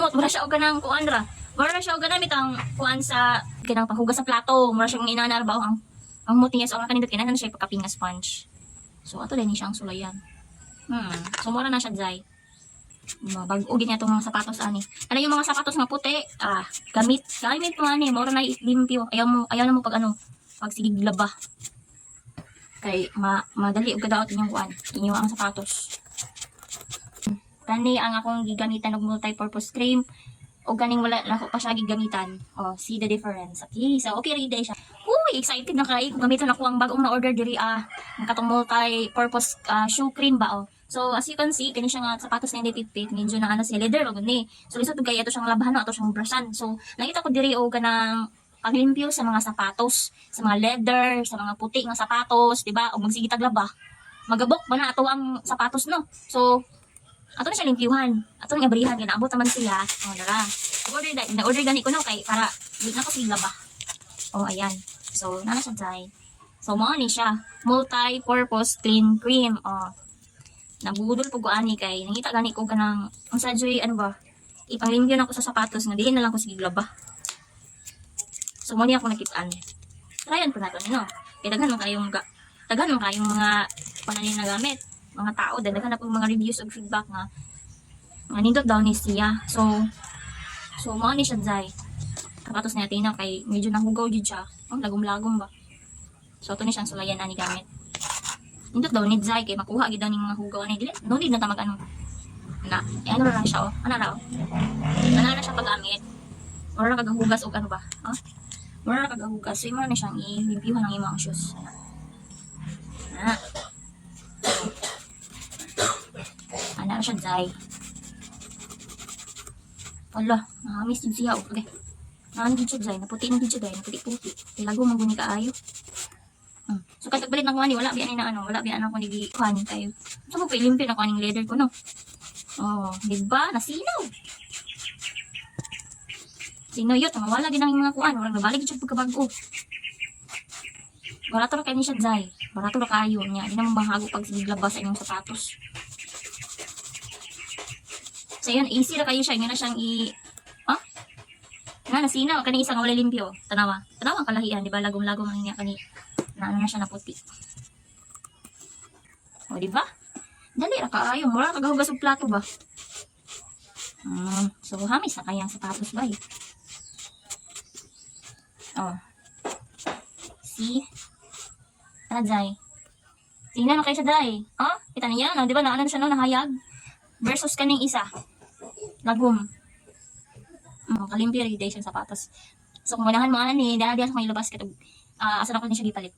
kamot, mura siya og ganang kuan ra. Mura siya og ganang mitang kuan sa kanang panghugas sa plato, mura siya inanar ba ang muti niya sa kanindot kinahanglan siya pagkaping nga sponge. So ato din siyang sulayan. So mura na siya dai. Bag-o gid niya tong mga sapatos ani. Ano yung mga sapatos nga puti, gamit mo ani, mura na limpyo. Ayaw na mo pag pag sigiglaba. Kay madali og kadaot inyong kuan, inyo ang sapatos. Kani ang akong gigamitan og multi-purpose cream o ganing wala na ako pa siya gigamitan. Oh, see the difference. Okay, so okay rin day siya. Uy, excited na kay kung gamiton ako ang bagong na order diri ang katong multi-purpose shoe cream ba oh. So as you can see, kani siya nga sapatos na hindi fit, medyo na si leather og ni. So lisod kay ato siyang labahan ato siyang brushan. So nakita ko diri og kanang paglimpyo sa mga sapatos, sa mga leather, sa mga puti nga sapatos, di ba? Og magsigitag laba. Magabok ba na ato ang sapatos no. So ato na siya limpyuhan. Ato nga abrihan kay naabot naman siya. Oh, dara. Na-order gani ko no kay para di na ko sigla ba. Oh, ayan. So, nana siya dai. So, mao ni siya. Multi-purpose clean cream. Oh. Nabudol po ko ani kay nangita gani ko kanang ang sadyoy ba? Ipanglimpyo na ko sa sapatos nga diin na lang ko sigla ba. So, mo ni ako nakitaan. Tryan ko na to no. Kay daghan man kayong mga pananin na gamit. Mga tao daghan na po mga reviews ug feedback nga nindot daw ni siya. So mao ni siya dai. Kapatos na tina kay medyo nahugaw jud siya. Lagom-lagom ba. So to ni siyang sulayan ani gamit. Nindot daw ni dai kay makuha gid daw ning mga hugaw ani dili. No need na ta mag-ano. Na, ano ra siya oh. Ana ra. Ana na siya paggamit. Ora ra kagahugas og ano ba? Ora ra kagahugas. So imo na siyang i-limpyuhan ang imong shoes. Ana siya dai. Wala, nakamiss din siya. Okay. Naan din siya dai, naputi din siya dai, naputi-puti. Ilago man guni kaayo. So katag balit na ko ani, wala biyan na wala biyan ako ni kuhanin kayo. So ko ilimpyo na ko aning leather ko no. Oh, di ba? Nasinaw. Sinuyot, wala din ang mga kuan, wala nabalik jud pagkabago. Barato ra kay ni siya dai. Barato ra kaayo niya, di na mo bahago pag siglabas sa inyong sapatos. So yun, easy na kayo siya. Yun na siyang nasina. Kani isang wala limpyo. Tanawa ang kalahian. Diba? Lagom-lagom ang niya. Kani, na siya na puti. O, diba? Dali, rakaayo. Mura kagahugas og plato ba? So, hamis na kayang sapatos ba? Oh. See? Rajay. Tingnan na kayo siya, day. Kita niya, no? Diba? Naano siya, no? Nahayag. Versus kaning isa. Lagom. Kalimpyo rin day siyang sapatos. So kung manahan mo ani, dahil sa kong ilabas katog asa na ko ni siya gipalit.